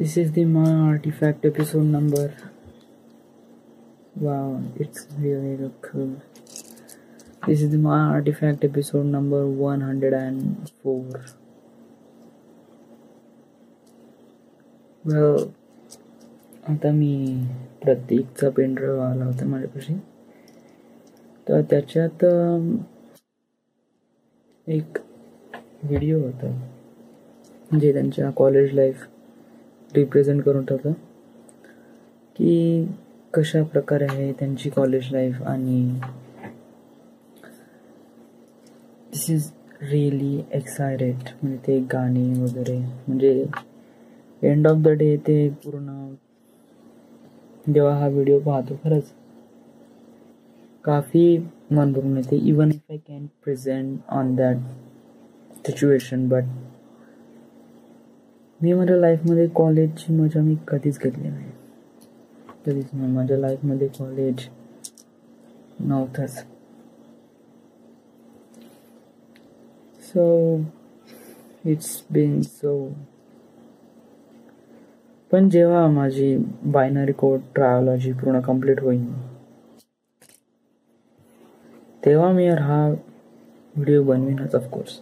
This is the My Artifact episode number. Wow, it's really look cool. This is the My Artifact episode number 104. Well, आता मी प्रतीकचा pen drive आला होता माझ्यापाशी, तर त्याच्यात एक व्हिडिओ होता जे त्यांच्या कॉलेज लाईफ रिप्रेझेंट करून होतं की कशा प्रकारे आहे त्यांची कॉलेज लाईफ. आणि दिस इज रिअली एक्सायटेड. म्हणजे ते गाणी वगैरे, म्हणजे एंड ऑफ द डे ते पूर्ण जेव्हा हा व्हिडिओ पाहतो खरंच काफी मन भरून येते. Even if I can present on that situation, but मी माझ्या लाईफमध्ये कॉलेजची मजा मी कधीच घेतली नाही. कधीच नाही. माझ्या लाईफमध्ये कॉलेज नव्हतंच. So it's been so. पण जेव्हा माझी बायनरी कोड ट्रायोलॉजी पूर्ण कंप्लीट होईल तेव्हा मी हा व्हिडिओ बनवीनच ऑफकोर्स.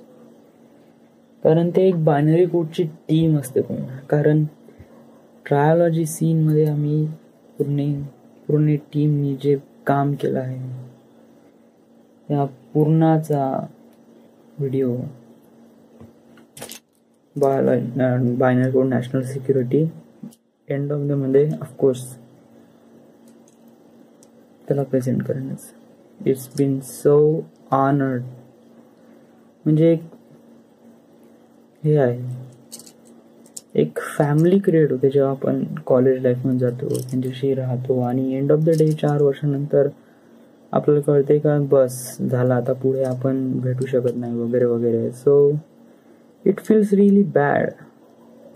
कारण ते एक बायनरी कोडची टीम असते पूर्ण. कारण ट्रायोलॉजी सीनमध्ये आम्ही पूर्ण टीमनी जे काम केलं आहे त्या पूर्णाचा video binary code national security end of the मध्ये ऑफकोर्स त्याला प्रेझेंट करणंच. It's been so honoured. म्हणजे हे आहे, एक फॅमिली क्रिएट होते जेव्हा आपण कॉलेज लाईफमध्ये जातो, त्यांच्याशी राहतो आणि एंड ऑफ द डे 4 वर्षानंतर आपल्याला कळते का बस झाला, आता पुढे आपण भेटू शकत नाही वगैरे वगैरे. So it feels really bad.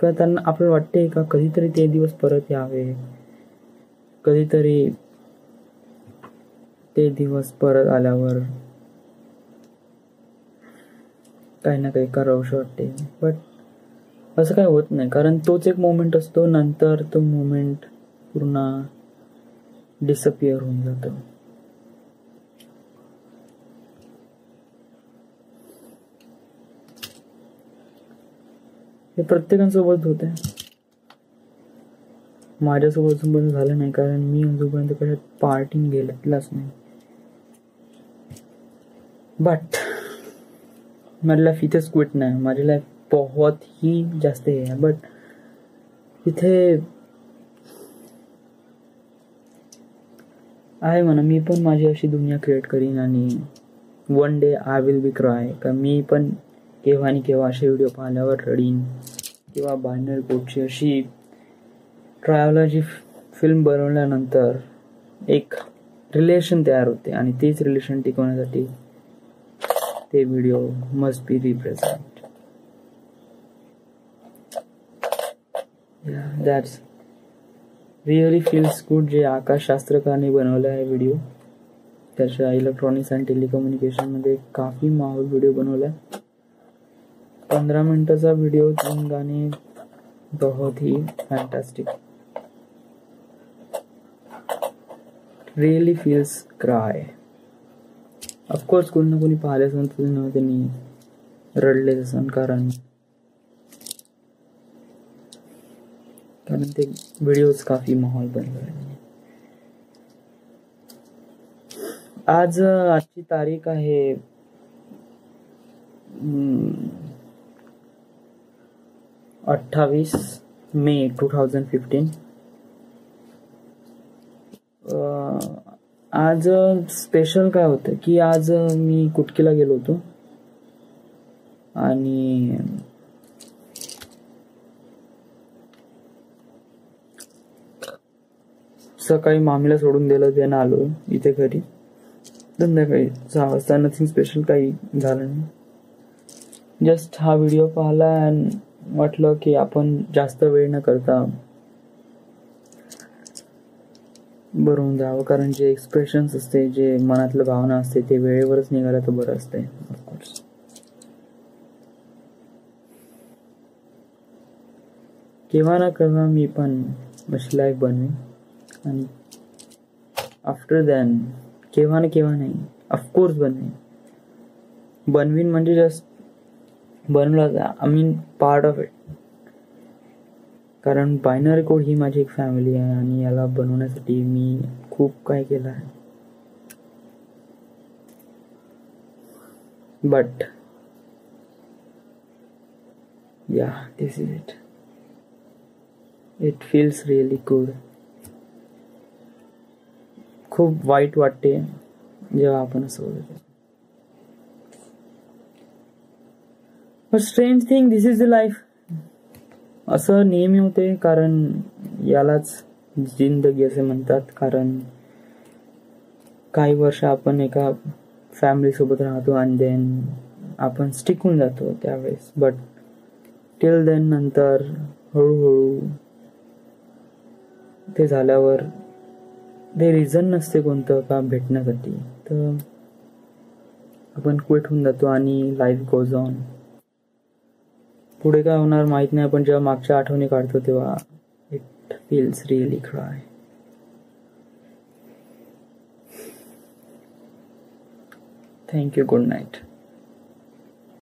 किंवा त्यांना आपल्याला वाटते का कधीतरी ते दिवस परत यावे, कधीतरी ते दिवस परत आल्यावर काही ना काही करावंसं वाटते. बट असं काही होत नाही, कारण तोच एक मोमेंट असतो, नंतर तो मोमेंट पूर्ण डिसअपिअर होऊन जातो. हे प्रत्येकासोबत होते. माझ्यासोबत झालं नाही, कारण मी अजूनपर्यंत कशात पार्टिंग गेलेलाच नाही. बट माझी लाईफ इथेच क्विट नाही. माझी लाईफ बहुत ही जास्त हे आहे. बट इथे आहे म्हणा, मी पण माझी अशी दुनिया क्रिएट करीन आणि one day I will be cry. का मी पण केव्हा आणि केव्हा असे व्हिडिओ पाहिल्यावर रडीन, किंवा बायनरी कोडची अशी ट्रायोलॉजी फिल्म बनवल्यानंतर एक रिलेशन तयार होते आणि तेच रिलेशन टिकवण्यासाठी ते video must be represent. That's really feels good. जे आकाश शास्त्रकारने बनवलं आहे व्हिडिओ, त्याच्या इलेक्ट्रॉनिक्स अँड टेलिकम्युनिकेशनमध्ये काफी माहोल व्हिडिओ बनवला आहे. 15 मिनिटाचा व्हिडिओ, 3 गाणे, बहुत ही fantastic. Really feels cry. Of course कोणी ना कोणी पाहिले असेल तर त्यांनी रडले असेल, कारण ते व्हिडिओज काफी माहोल बनले. आजची तारीख आहे 28 मे 2015. आज स्पेशल काय होतं की आज मी कुटकीला गेलो होतो आणि सकाळी मामीला सोडून दिलं, त्यानं आलो इथे घरी. संध्याकाळी 6 वाजता. नथिंग स्पेशल काही झालं नाही. जस्ट हा व्हिडिओ पाहिला आणि वाटलं की आपण जास्त वेळ न करता बरोबर जावं, कारण जे एक्सप्रेशन्स असते, जे मनातलं भावना असते, ते वेळेवरच निघालं तर बरं असते. ऑफकोर्स केव्हा ना केव्हा मी पण अशी लाईफ बनवेन आणि आफ्टर दॅन केव्हा ना केव्हा नाही, ऑफकोर्स बनवीन म्हणजे जस्ट बनवलं, I mean part of it. कारण बायनरी कोड ही माझी एक फॅमिली आहे आणि याला बनवण्यासाठी मी खूप काय केलं आहे. But yeah this is it. It feels really good. खूप वाईट वाटते जेव्हा आपण असं बोलतो. But strange thing, this is the life. असं नेहमी होते, कारण यालाच जिंदगी असे म्हणतात. कारण काही वर्ष आपण एका फॅमिली सोबत राहतो आणि देन आपण स्टिक होऊन जातो त्यावेळेस. बट टिल देन नंतर हळूहळू ते झाल्यावर ते रिझन नसते कोणतं का भेटण्यासाठी, तर आपण क्विट होऊन जातो आणि लाईफ गोज ऑन. पुढे काय होणार माहित नाही, पण जेव्हा मागच्या आठवणी काढतो तेव्हा it feels really cry. Thank you. Good night.